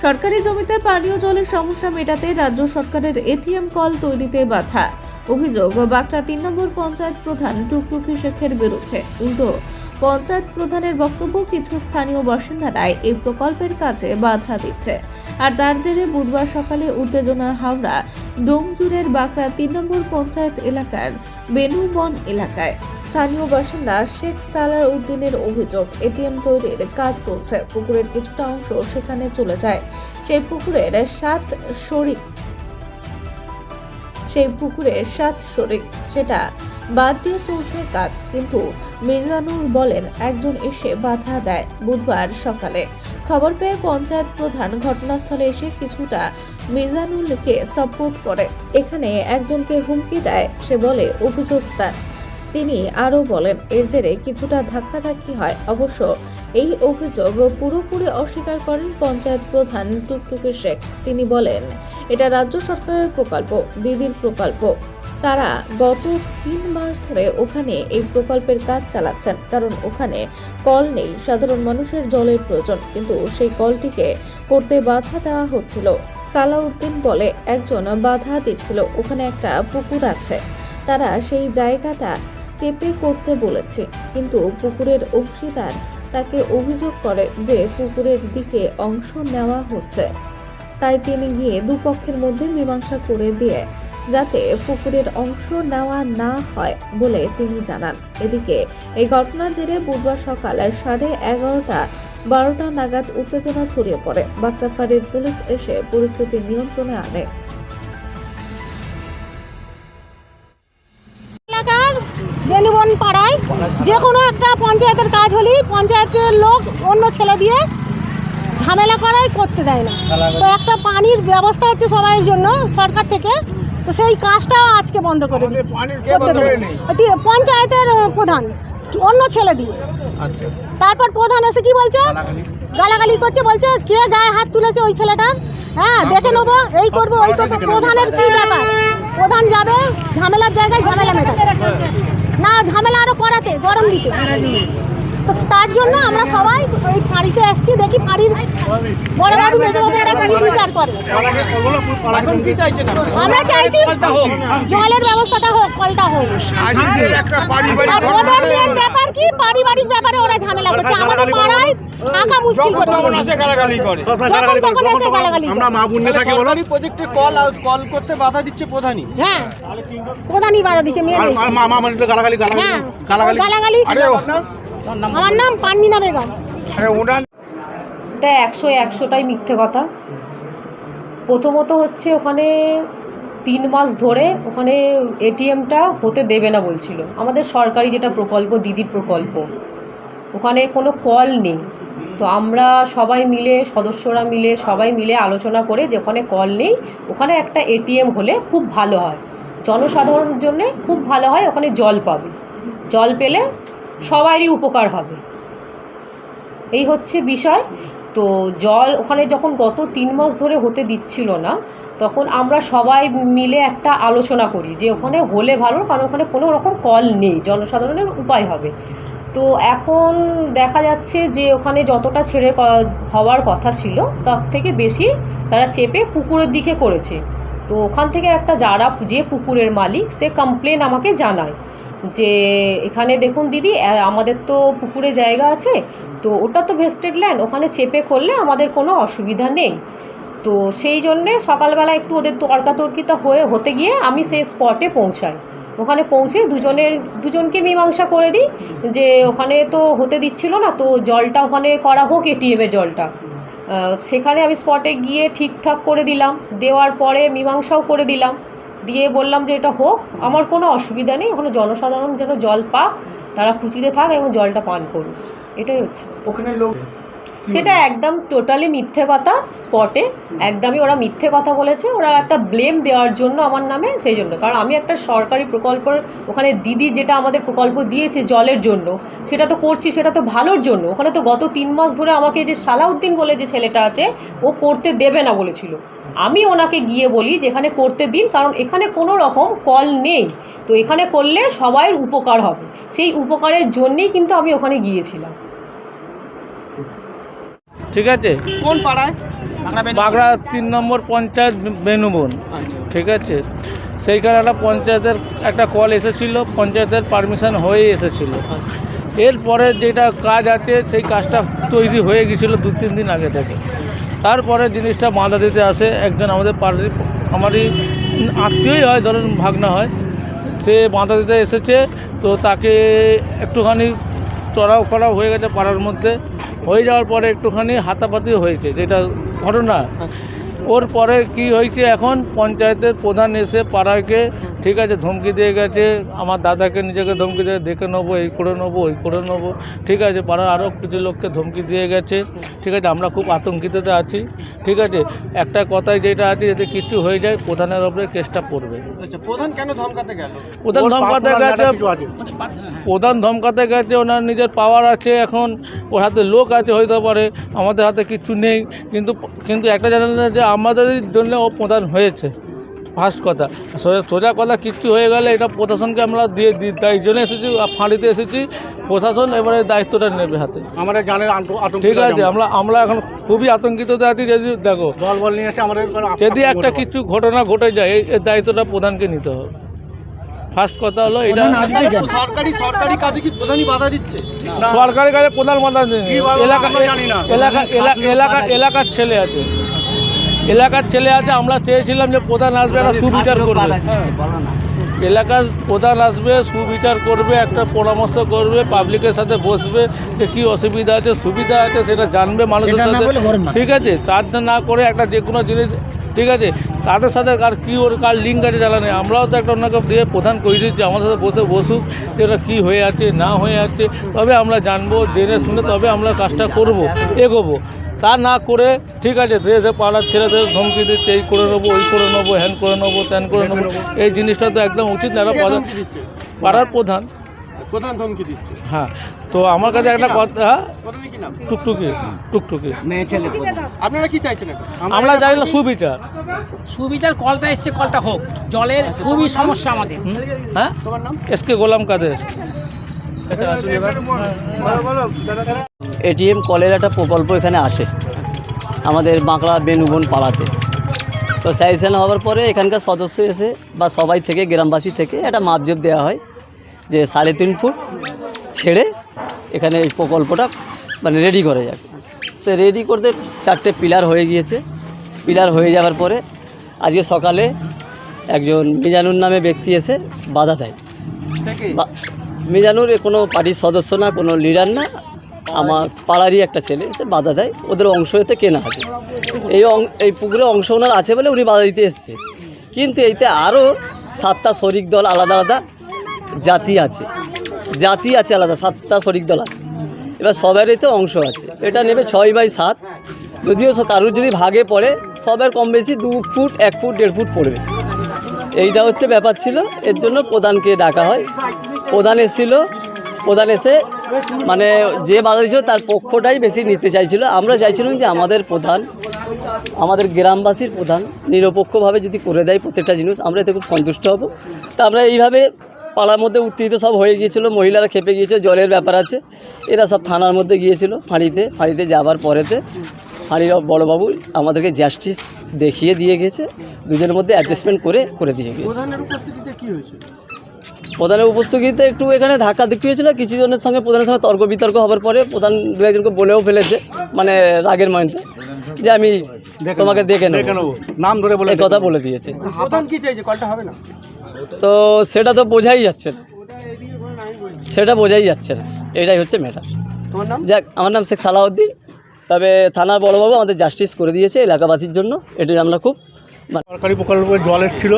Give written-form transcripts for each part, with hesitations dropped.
সরকারি জমিতে পানীয় জলের সমস্যা মেটাতে রাজ্য সরকারের এটিএম কল তৈরিতে বাধা। অভিযোগ বাঁকড়া ৩ নম্বর পঞ্চায়েত প্রধান টুকটুকি শেখের বিরুদ্ধে। উল্টো পঞ্চায়েত প্রধানের বক্তব্য, কিছু স্থানীয় বাসিন্দারাই এই প্রকল্পের কাজে বাধা দিচ্ছে। আর তার জেরে বুধবার সকালে উত্তেজনা হাওড়া ডোমজুরের বাঁকড়া ৩ নম্বর পঞ্চায়েত এলাকার বেনুবন এলাকায়। স্থানীয় বাসিন্দা শেখ সালার উদ্দিনের অভিযোগ, এটিএম তৈরির কাজ চলছে, পুকুরের কিছুটা অংশ সেখানে চলে যায়। সেই পুকুরের 7 শরিক সেটা বাদ দিয়ে চলছে কাজ। কিন্তু মিজানুর বলেন, একজন এসে বাধা দেয়। বুধবার সকালে খবর পেয়ে পঞ্চায়েত প্রধান ঘটনাস্থলে এসে কিছুটা মিজানুলকে সাপোর্ট করে। এখানে একজনকে হুমকি দেয়, সে বলে অভিযোগ তার। তিনি আরও বলেন, এর জেরে কিছুটা ধাক্কাধাক্কি হয়। অবশ্য এই অভিযোগ পুরোপুরি অস্বীকার করেন পঞ্চায়েত প্রধান টুকটুকি শেখ। তিনি বলেন, এটা রাজ্য সরকারের প্রকল্প, দিদির প্রকল্প। তারা গত 3 মাস ধরে ওখানে এই প্রকল্পের কাজ চালাচ্ছেন, কারণ ওখানে কল নেই। সাধারণ মানুষের জলের প্রয়োজন, কিন্তু সেই কলটিকে করতে বাধা দেওয়া হচ্ছিল। সালাউদ্দিন বলে, একজন বাধা দিচ্ছিল। ওখানে একটা পুকুর আছে, তারা সেই জায়গাটা চেপে করতে বলেছে, কিন্তু পুকুরের অংশীদার তাকে অভিযোগ করে যে পুকুরের দিকে অংশ নেওয়া হচ্ছে। তাই তিনি গিয়ে দুপক্ষের মধ্যে মীমাংসা করে দিয়ে যাতে পুকুরের অংশ নেওয়া না হয় বলে তিনি জানান। এদিকে এই ঘটনার জেরে বুধবার সকাল 11:30-12টা নাগাদ উত্তেজনা ছড়িয়ে পড়ে। বাঁকড়া ফাঁড়ির পুলিশ এসে পরিস্থিতি নিয়ন্ত্রণে আনে। বেনুবন পাড়ায় যে কোনো একটা পঞ্চায়েতের কাজ হলেই পঞ্চায়েতের লোক অন্য ছেলে দিয়ে ঝামেলা করাই করতে দেয় না। তো একটা পানির ব্যবস্থা হচ্ছে সবার জন্য সরকার থেকে, তো সেই কাজটা আজকে বন্ধ করে দিচ্ছে। পঞ্চায়েতের প্রধান অন্য ছেলে দিয়ে, তারপর প্রধান এসে কি বলছে, গালাগালি করছে, বলছে কে গায়ে হাত তুলেছে ওই ছেলেটা, হ্যাঁ দেখে নেবো, এই করবো ওই করবো। প্রধানের কি ব্যাপার? প্রধান যাবে ঝামেলার জায়গায় ঝামেলা মেটাতে, না ঝামেলা আরো করাতে, গরম দিতে। তো তার জন্য আমরা সবাই ওই ফাঁড়িতে এসছি, দেখি ফাঁড়ির বড় বাবু মেজবাবুরা কি বিচার করে। আমরা চাইছি জলের ব্যবস্থাটা হোক, কলটা হোক। আর ওদের মেন ব্যাপার কি, পারিবারিক ব্যাপারে ওরা ঝামেলা করছে। আমাদের পাড়ায় থাকা মুশকিল করে গালাগালি করে। আমরা মা বোনেরাকে বলো প্রজেক্টে কল করতে বাধা দিচ্ছে প্রধানই। হ্যাঁ, প্রধানই বাধা দিচ্ছে। মামা মানে গালাগালি গালাগালি। আমার নাম পান্নিনা বেগম। এটা 100-100টাই মিথ্যে কথা। প্রথমত হচ্ছে ওখানে 3 মাস ধরে ওখানে এটিএমটা হতে দেবে না বলছিল। আমাদের সরকারি যেটা প্রকল্প, দিদির প্রকল্প, ওখানে কোনো কল নেই। তো আমরা সবাই মিলে, সদস্যরা মিলে, সবাই মিলে আলোচনা করে যে ওখানে কল নেই, ওখানে একটা এটিএম হলে খুব ভালো হয়, জনসাধারণের জন্য খুব ভালো হয়। ওখানে জল পাবে, জল পেলে সবারই উপকার হবে, এই হচ্ছে বিষয়। তো জল ওখানে যখন গত 3 মাস ধরে হতে দিচ্ছিল না, তখন আমরা সবাই মিলে একটা আলোচনা করি যে ওখানে হলে ভালো, কারণ ওখানে কোনো রকম কল নেই, জনসাধারণের উপায় হবে। তো এখন দেখা যাচ্ছে যে ওখানে যতটা ছেড়ে হওয়ার কথা ছিল তার থেকে বেশি তারা চেপে পুকুরের দিকে করেছে। তো ওখান থেকে একটা যে পুকুরের মালিক, সে কমপ্লেন আমাকে জানায় যে এখানে দেখুন দিদি, আমাদের তো পুকুরে জায়গা আছে, তো ওটা তো ভেস্টেড ল্যান্ড, ওখানে চেপে করলে আমাদের কোনো অসুবিধা নেই। তো সেই জন্যে সকালবেলা একটু ওদের তর্কাতর্কিতা হতে গিয়ে আমি সেই স্পটে পৌঁছাই। ওখানে পৌঁছে দুজনকে মীমাংসা করে দিই যে ওখানে তো হতে দিচ্ছিল না, তো জলটা ওখানে করা হোক, এটিএমের জলটা। সেখানে আমি স্পটে গিয়ে ঠিকঠাক করে দিলাম, দেওয়ার পরে মীমাংসাও করে দিলাম, দিয়ে বললাম যে এটা হোক, আমার কোনো অসুবিধা নেই, ওখানে জনসাধারণ যেন জল পাক, তারা খুশিতে থাক এবং জলটা পান করুক, এটাই হচ্ছে। ওখানে লোক সেটা একদম টোটালি মিথ্যে কথা। স্পটে একদমই ওরা মিথ্যে কথা বলেছে, ওরা একটা ব্লেম দেওয়ার জন্য আমার নামে, সেই জন্য। কারণ আমি একটা সরকারি প্রকল্পের, ওখানে দিদি যেটা আমাদের প্রকল্প দিয়েছে জলের জন্য, সেটা তো করছি, সেটা তো ভালোর জন্য। ওখানে তো গত 3 মাস ধরে আমাকে যে সালাউদ্দিন বলে যে ছেলেটা আছে, ও করতে দেবে না বলেছিল। আমি ওনাকে গিয়ে বলি যে এখানে করতে দিন, কারণ এখানে কোনো রকম কল নেই, তো এখানে করলে সবাই উপকার হবে। সেই উপকারের জন্যেই কিন্তু আমি ওখানে গিয়েছিলাম। ঠিক আছে। কোন পাড়ায়? বাগড়া 3 নম্বর পঞ্চায়েত বেনুবন, ঠিক আছে। সেইখানে একটা পঞ্চায়েতের একটা কল এসেছিল, পঞ্চায়েতের পারমিশন হয়ে এসেছিল। এরপরে যেটা কাজ আছে সেই কাজটা তৈরি হয়ে গিয়েছিল 2-3 দিন আগে থেকে। তারপরে জিনিসটা বাঁধা দিতে আসে একজন আমাদের আমারই আত্মীয়ই হয়, ধরুন ভাগনা হয়, সে বাঁধা দিতে এসেছে। তো তাকে একটুখানি চড়াও করাও হয়ে গেছে পাড়ার মধ্যে, হয়ে যাওয়ার পরে একটুখানি হাতাপাতি হয়েছে, যেটা ঘটনা। ওর পরে কি হয়েছে, এখন পঞ্চায়েতের প্রধান এসে পাড়াকে ঠিক আছে ধমকি দিয়ে গেছে, আমার দাদাকে নিজেকে ধমকি দিয়ে দেখে নেবো, এই করে নেবো, ওই করে নেবো, ঠিক আছে। পাড়ার আরও কিছু লোককে ধমকি দিয়ে গেছে, ঠিক আছে। আমরা খুব আতঙ্কিততে আছি, ঠিক আছে। একটা কথাই যেটা আছে, যদি কিছু হয়ে যায় প্রধানের ওপরে কেসটা পড়বে। প্রধান কেন ধমকাতে গেল? প্রধান ধমকাতে গেছে, প্রধান ধমকাতে গেছে, ওনার নিজের পাওয়ার আছে, এখন ওর হাতে লোক আছে, হইতে পারে আমাদের হাতে কিছু নেই। কিন্তু একটা জানেন না যে আমাদের জন্য ও প্রধান হয়েছে, ফার্স্ট কথা। সোজা কথা, কিচ্ছু হয়ে গেলে এটা প্রশাসনকে আমরা দিয়ে দিই, তাই জন্য এসেছি, ফাঁড়িতে এসেছি। প্রশাসন এবারে দায়িত্বটা নেবে হাতে, আমরা জানেন ঠিক আছে। আমরা এখন খুবই আতঙ্কিততে আছি। যদি দেখো দল নিয়ে এসে আমাদের যদি একটা কিছু ঘটনা ঘটে যায়, এর দায়িত্বটা প্রধানকে নিতে হবে। ফার্স্ট কথা হলো এটা। সরকারি কাজে কি প্রধানই বাধা দিচ্ছে? সরকারি কাজে প্রধান বাধা দেয়নি, এলাকার ছেলে আছে, এলাকার ছেলে আছে। আমরা চেয়েছিলাম যে প্রধান আসবে, একটা সুবিচার করবে, এলাকার প্রধান আসবে, সুবিচার করবে, একটা পরামর্শ করবে, পাবলিকের সাথে বসবে যে কী অসুবিধা আছে, সুবিধা আছে, সেটা জানবে মানুষের সাথে, ঠিক আছে। তার না করে একটা যে কোনো জিনিস, ঠিক আছে, তাদের সাথে কার কী ওর কার লিঙ্ক আছে জানা নেই। আমরাও তো একটা অন্যকে দিয়ে প্রধান করে দিচ্ছি, আমার সাথে বসুক, যে ওটা কী হয়ে আছে না হয়ে আছে, তবে আমরা জানবো, জেনে শুনে তবে আমরা কাজটা করবো, এগোবো। তা না করে ঠিক আছে যে পাড়ার ছেলেদের ধমকি দিচ্ছে, এই করে নেবো, ওই করে নেবো, হ্যান করে নেবো, ত্যান করে নেবো, এই জিনিসটা তো একদম উচিত না। পাড়ার প্রধান ধমকি দিচ্ছে। হ্যাঁ, তো আমার কাছে একটা কথা, টুকটুকি আপনারা কি চাইছেন? আমরা চাইলাম সুবিচার। কলটা এসছে, কলটা হোক। জলের খুবই সমস্যা আমাদের। হ্যাঁ, এসকে গোলাম কাদের। এটিএম কলের একটা প্রকল্প এখানে আসে আমাদের বাঁকড়া বেনুবন পাড়াতে। তো স্যাংশন হওয়ার পরে এখানকার সদস্য এসে বা সবাই থেকে, গ্রামবাসী থেকে একটা মাপজোপ দেওয়া হয় যে 3.5 ফুট ছেড়ে এখানে এই প্রকল্পটা মানে রেডি করে যাবে। তো রেডি করতে 4টে পিলার হয়ে গিয়েছে। পিলার হয়ে যাওয়ার পরে আজকে সকালে একজন মিজানুর নামে ব্যক্তি এসে বাধা দেয়। মিজানুর কোনো পার্টির সদস্য না, কোনো লিডার না, আমার পাড়ারই একটা ছেলে এসে বাধা দেয়। ওদের অংশ এতে কেনা আছে, এই পুকুরে অংশ ওনার আছে বলে উনি বাধা দিতে এসছে। কিন্তু এইতে আরও 7টা শরিক দল, আলাদা আলাদা জাতি আছে আলাদা 7টা শরিক দল আছে। এবার সবারই তো অংশ আছে, এটা নেবে 6/7। যদিও কারুর যদি ভাগে পড়ে, সবার কম বেশি 2 ফুট, 1 ফুট, 1.5 ফুট পড়বে। এইটা হচ্ছে ব্যাপার ছিল। এর জন্য প্রধানকে ডাকা হয়। প্রধান এসেছিল, প্রধান এসে মানে যে বাধা দিয়েছিল তার পক্ষটাই বেশি নিতে চাইছিল। আমরা চাইছিলাম যে আমাদের প্রধান, আমাদের গ্রামবাসীর প্রধান নিরপেক্ষভাবে যদি করে দেয় প্রত্যেকটা জিনিস, আমরা এতে খুব সন্তুষ্ট হব। তা আমরা এইভাবে পাড়ার মধ্যে উত্তেজিত সব হয়ে গিয়েছিল, মহিলারা খেপে গিয়েছে, জলের ব্যাপার আছে। এরা সব থানার মধ্যে গিয়েছিল, ফাঁড়িতে যাবার পরেতে ফাঁড়ির বড়োবাবু আমাদেরকে জাস্টিস দেখিয়ে দিয়ে গেছে, দুজনের মধ্যে অ্যাডজাস্টমেন্ট করে দিয়ে গেছে। প্রধানের উপস্থিতিতে একটু এখানে ধাক্কা দেখতে হয়েছিল, কিছু জনের সঙ্গে প্রধানের সঙ্গে তর্ক বিতর্ক হওয়ার পরে প্রধান 2-1জনকে বলেও ফেলেছে, মানে রাগের মধ্যে, যে আমি তোমাকে দেখে নেবো, নাম ধরে বলে কথা বলে দিয়েছে। প্রধান কি চাইছে? কলটা হবে না তো সেটা তো বোঝাই যাচ্ছে না, এটাই হচ্ছে ম্যাটার। যাক, আমার নাম শেখ সালাউদ্দিন। তবে থানার বড়োবাবু আমাদের জাস্টিস করে দিয়েছে এলাকাবাসীর জন্য, এটাই আমরা খুব। সরকারি প্রকল্পে জল এসেছিল,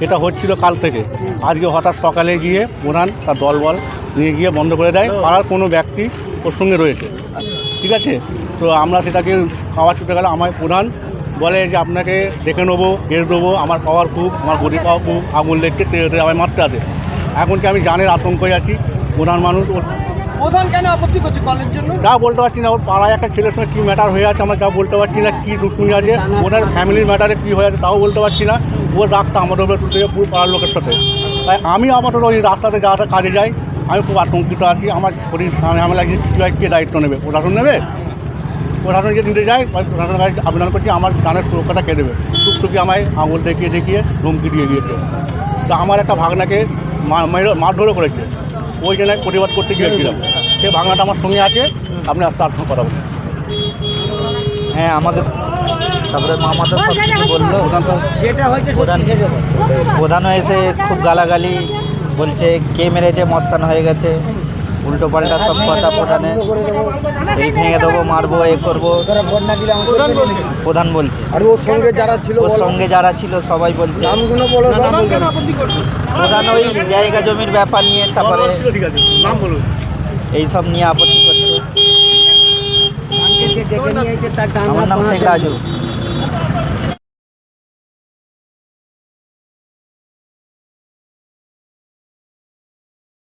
এটা হচ্ছিল কাল থেকে। আজকে হঠাৎ সকালে গিয়ে প্রধান তার দলবল নিয়ে গিয়ে বন্ধ করে দেয়। পাড়ার কোনো ব্যক্তি ওর সঙ্গে রয়েছে, ঠিক আছে। তো আমরা সেটাকে খাওয়া ছুটে গেলে আমার প্রধান বলে যে আপনাকে দেখে নেবো, কেস দেবো, আমার পাওয়ার খুব, আমার গদি পাওয়া খুব, আগুন লেগছে, আমার মারতে আছে। এখন কি আমি জানের আতঙ্কে আছি, প্রধান মানুষ। প্রধান কেন আপত্তি করছে কলের জন্য? যা বলতে পারছি না, ওর পাড়ায় একটা ছেলের সঙ্গে কী ম্যাটার হয়ে আছে আমরা যা বলতে পারছি না, কী দুশ্মনী আছে, ওনার ফ্যামিলির ম্যাটারে কী হয়ে আছে তাও বলতে পারছি না। ওর রাগটা আমাদের উপরে তুলতে পুরো পাড়ার লোকের সাথে। তাই আমি আপাতত ওই রাস্তাতে যাওয়াটা কাজে যাই, আমি খুব আতঙ্কিত আছি। আমার শরীর ঝামেলা কিছু হয়, কে দায়িত্ব নেবে? প্রশাসন নেবে? প্রশাসনকে নিতে যাই, প্রশাসনের কাছে আবেদন করছি আমার ধানের সুরক্ষাটা কে দেবে। টুকটুকি আমায় আঙুল দেখিয়ে দেখিয়ে ধমকি দিয়ে দিয়েছে। তো আমার একটা ভাগনাকে মারধরও করেছে, ওই জন্য প্রতিবাদ করতে গিয়েছিলাম। সেই ভাগনাটা আমার সঙ্গে আছে, আপনি তার সঙ্গে কথা বলুন। হ্যাঁ আমাদের তারপরে মামা তো সব কিছু বললো। প্রধান এসে খুব গালাগালি বলছে, কে মেরেছে, মস্তান হয়ে গেছে, উল্টো পাল্টা সব কথা প্রধানে, এই ভেঙে দেবো, মারবো, এ করবো প্রধান বলছে। আর ওর সঙ্গে যারা ছিল ওর সঙ্গে যারা ছিল সবাই বলছে। নামগুলো বলো। প্রধান ওই জায়গা জমির ব্যাপার নিয়ে, তারপরে ঠিক আছে, নাম বলুন। এইসব নিয়ে আপত্তি করছে। আমার নাম শেখ রাজু।